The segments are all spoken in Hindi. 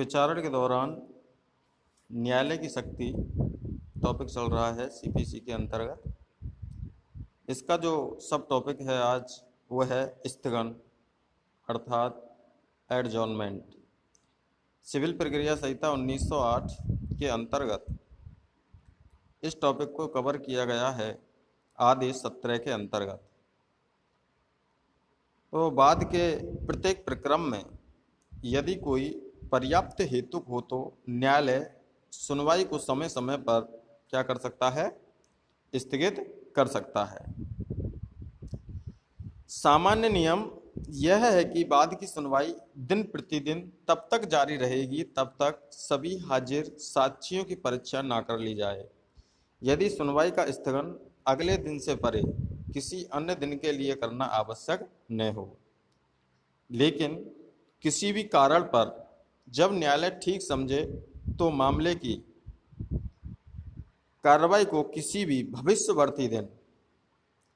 विचारण के दौरान न्यायालय की शक्ति टॉपिक चल रहा है सीपीसी के अंतर्गत। इसका जो सब टॉपिक है आज वो है स्थगन अर्थात एडजॉर्नमेंट। सिविल प्रक्रिया संहिता 1908 के अंतर्गत इस टॉपिक को कवर किया गया है आदेश 17 के अंतर्गत। तो बाद के प्रत्येक प्रक्रम में यदि कोई पर्याप्त हेतु हो तो न्यायालय सुनवाई को समय समय पर क्या कर सकता है, स्थगित कर सकता है। सामान्य नियम यह है कि बाद की सुनवाई दिन प्रतिदिन तब तक जारी रहेगी तब तक सभी हाजिर साक्षियों की परीक्षा ना कर ली जाए। यदि सुनवाई का स्थगन अगले दिन से परे किसी अन्य दिन के लिए करना आवश्यक न हो, लेकिन किसी भी कारण पर जब न्यायालय ठीक समझे तो मामले की कार्रवाई को किसी भी भविष्यवर्ती दिन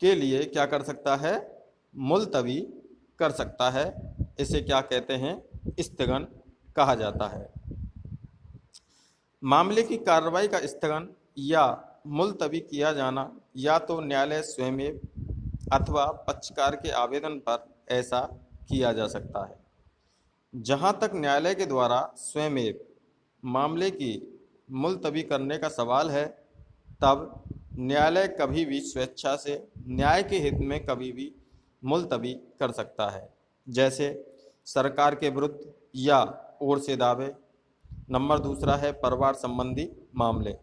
के लिए क्या कर सकता है, मुलतवी कर सकता है। इसे क्या कहते हैं, स्थगन कहा जाता है। मामले की कार्रवाई का स्थगन या मुलतवी किया जाना या तो न्यायालय स्वयं अथवा पक्षकार के आवेदन पर ऐसा किया जा सकता है। जहां तक न्यायालय के द्वारा स्वयं मामले की मुलतवी करने का सवाल है, तब न्यायालय कभी भी स्वेच्छा से न्याय के हित में कभी भी मुलतवी कर सकता है, जैसे सरकार के विरुद्ध या ओर से दावे। नंबर दूसरा है परिवार संबंधी मामले।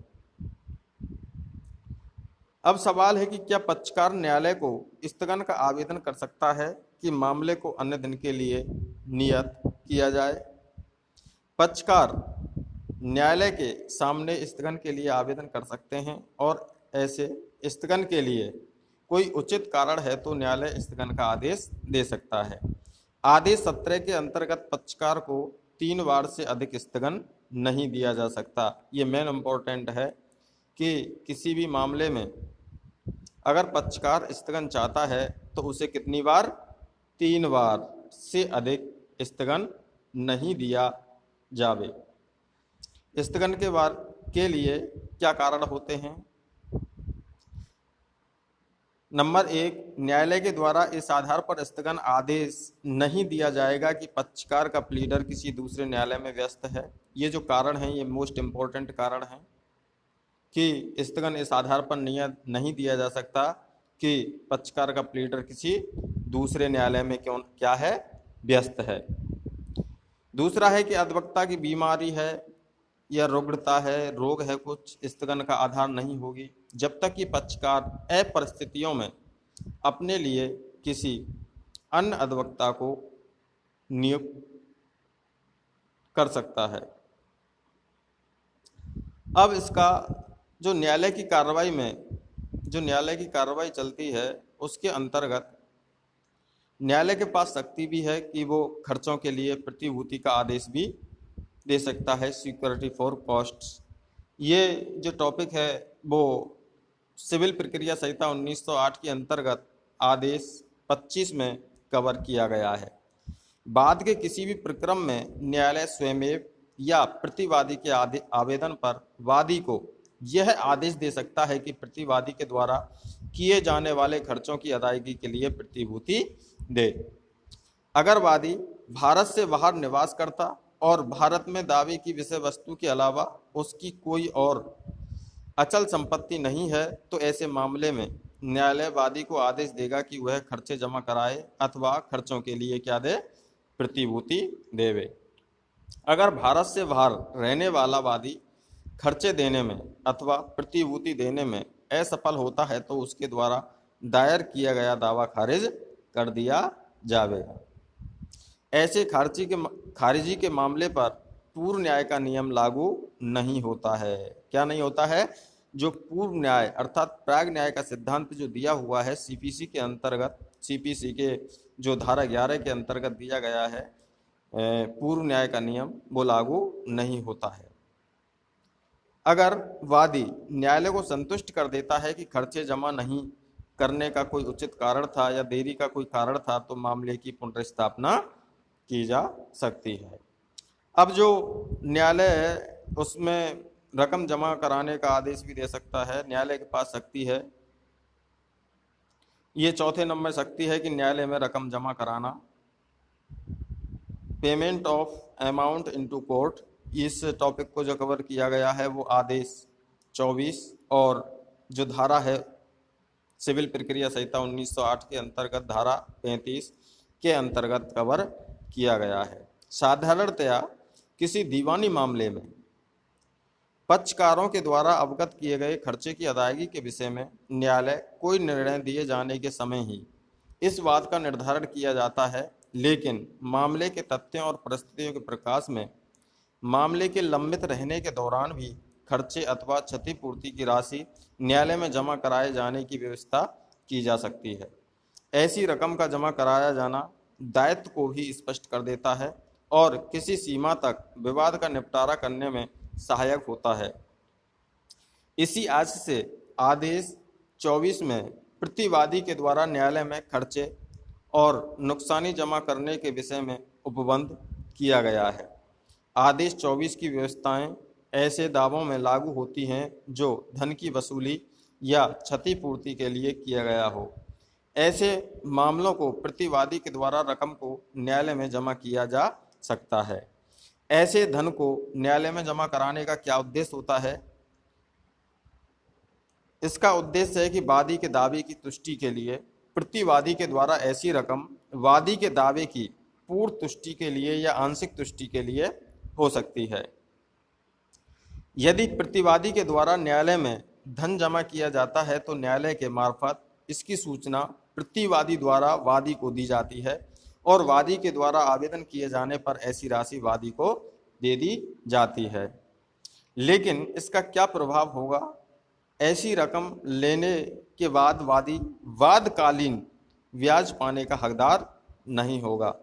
अब सवाल है कि क्या पक्षकार न्यायालय को स्थगन का आवेदन कर सकता है कि मामले को अन्य दिन के लिए नियत किया जाए। पक्षकार न्यायालय के सामने स्थगन के लिए आवेदन कर सकते हैं और ऐसे स्थगन के लिए कोई उचित कारण है तो न्यायालय स्थगन का आदेश दे सकता है। आदेश 17 के अंतर्गत पक्षकार को 3 बार से अधिक स्थगन नहीं दिया जा सकता। ये मेन इम्पोर्टेंट है कि किसी भी मामले में अगर पक्षकार स्थगन चाहता है तो उसे कितनी बार, 3 बार से अधिक स्थगन नहीं दिया जावे। स्थगन के बार के लिए क्या कारण होते हैं। नंबर 1, न्यायालय के द्वारा इस आधार पर स्थगन आदेश नहीं दिया जाएगा कि पक्षकार का प्लीडर किसी दूसरे न्यायालय में व्यस्त है। ये जो कारण है ये मोस्ट इम्पोर्टेंट कारण है कि स्थगन इस आधार पर नहीं दिया जा सकता कि पक्षकार का प्लीडर किसी दूसरे न्यायालय में क्या है, व्यस्त है। दूसरा है कि अधिवक्ता की बीमारी है या रुग्णता है, रोग है कुछ, स्थगन का आधार नहीं होगी जब तक कि पक्षकार परिस्थितियों में अपने लिए किसी अन्य अधिवक्ता को नियुक्त कर सकता है। अब इसका जो न्यायालय की कार्रवाई चलती है उसके अंतर्गत न्यायालय के पास शक्ति भी है कि वो खर्चों के लिए प्रतिभूति का आदेश भी दे सकता है, सिक्योरिटी फॉर कॉस्ट्स। ये जो टॉपिक है वो सिविल प्रक्रिया संहिता 1908 के अंतर्गत आदेश 25 में कवर किया गया है। बाद के किसी भी प्रक्रम में न्यायालय स्वयं या प्रतिवादी के आवेदन पर वादी को यह आदेश दे सकता है कि प्रतिवादी के द्वारा किए जाने वाले खर्चों की अदायगी के लिए प्रतिभूति दे। अगर वादी भारत से बाहर निवास करता और भारत में दावे की विषय वस्तु के अलावा उसकी कोई और अचल संपत्ति नहीं है तो ऐसे मामले में न्यायालय वादी को आदेश देगा कि वह खर्चे जमा कराए अथवा खर्चों के लिए क्या दे, प्रतिभूति देवे। अगर भारत से बाहर रहने वाला वादी खर्चे देने में अथवा प्रतिभूति देने में असफल होता है तो उसके द्वारा दायर किया गया दावा खारिज कर दिया जाएगा। ऐसे खारिजी के मामले पर पूर्व न्याय का नियम लागू नहीं होता है। क्या नहीं होता है, जो पूर्व न्याय अर्थात प्राग न्याय का सिद्धांत जो दिया हुआ है सीपीसी के अंतर्गत, सीपीसी के जो धारा 11 के अंतर्गत दिया गया है पूर्व न्याय का नियम, वो लागू नहीं होता है। अगर वादी न्यायालय को संतुष्ट कर देता है कि खर्चे जमा नहीं करने का कोई उचित कारण था या देरी का कोई कारण था तो मामले की पुनर्स्थापना की जा सकती है। अब जो न्यायालय है उसमें रकम जमा कराने का आदेश भी दे सकता है, न्यायालय के पास शक्ति है। ये चौथे नंबर शक्ति है कि न्यायालय में रकम जमा कराना। Payment of amount into court, इस टॉपिक को जो कवर किया गया है वो आदेश 24 और जो धारा है सिविल प्रक्रिया संहिता 1908 के अंतर्गत धारा 35 के अंतर्गत कवर किया गया है। साधारणतया किसी दीवानी मामले में पक्षकारों के द्वारा अवगत किए गए खर्चे की अदायगी के विषय में न्यायालय कोई निर्णय दिए जाने के समय ही इस बात का निर्धारण किया जाता है, लेकिन मामले के तथ्यों और परिस्थितियों के प्रकाश में मामले के लंबित रहने के दौरान भी खर्चे अथवा क्षतिपूर्ति की राशि न्यायालय में जमा कराए जाने की व्यवस्था की जा सकती है। ऐसी रकम का जमा कराया जाना दायित्व को ही स्पष्ट कर देता है और किसी सीमा तक विवाद का निपटारा करने में सहायक होता है। इसी आशय से आदेश 24 में प्रतिवादी के द्वारा न्यायालय में खर्चे और नुकसानी जमा करने के विषय में उपबंध किया गया है। आदेश 24 की व्यवस्थाएं ऐसे दावों में लागू होती हैं जो धन की वसूली या क्षतिपूर्ति के लिए किया गया हो। ऐसे मामलों को प्रतिवादी के द्वारा रकम को न्यायालय में जमा किया जा सकता है। ऐसे धन को न्यायालय में जमा कराने का क्या उद्देश्य होता है? इसका उद्देश्य है कि वादी के दावे की तुष्टि के लिए प्रतिवादी के द्वारा ऐसी रकम वादी के दावे की पूर्ण तुष्टि के लिए या आंशिक तुष्टि के लिए हो सकती है। यदि प्रतिवादी के द्वारा न्यायालय में धन जमा किया जाता है तो न्यायालय के मार्फत इसकी सूचना प्रतिवादी द्वारा वादी को दी जाती है और वादी के द्वारा आवेदन किए जाने पर ऐसी राशि वादी को दे दी जाती है। लेकिन इसका क्या प्रभाव होगा? ऐसी रकम लेने के बाद वादी वादकालीन ब्याज पाने का हकदार नहीं होगा।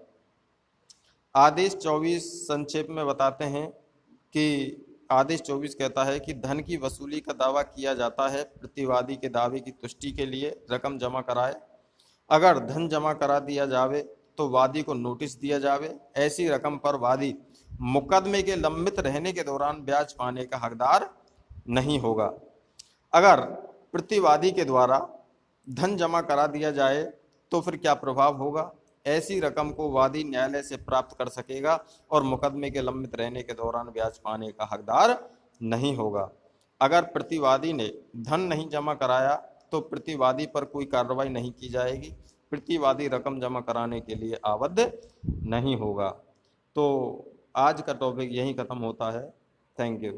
आदेश 24 संक्षेप में बताते हैं कि आदेश 24 कहता है कि धन की वसूली का दावा किया जाता है प्रतिवादी के दावे की तुष्टि के लिए रकम जमा कराए। अगर धन जमा करा दिया जावे तो वादी को नोटिस दिया जावे। ऐसी रकम पर वादी मुकदमे के लंबित रहने के दौरान ब्याज पाने का हकदार नहीं होगा। अगर प्रतिवादी के द्वारा धन जमा करा दिया जाए तो फिर क्या प्रभाव होगा? ऐसी रकम को वादी न्यायालय से प्राप्त कर सकेगा और मुकदमे के लंबित रहने के दौरान ब्याज पाने का हकदार नहीं होगा। अगर प्रतिवादी ने धन नहीं जमा कराया तो प्रतिवादी पर कोई कार्रवाई नहीं की जाएगी। प्रतिवादी रकम जमा कराने के लिए आबद्ध नहीं होगा। तो आज का टॉपिक यहीं खत्म होता है। Thank you.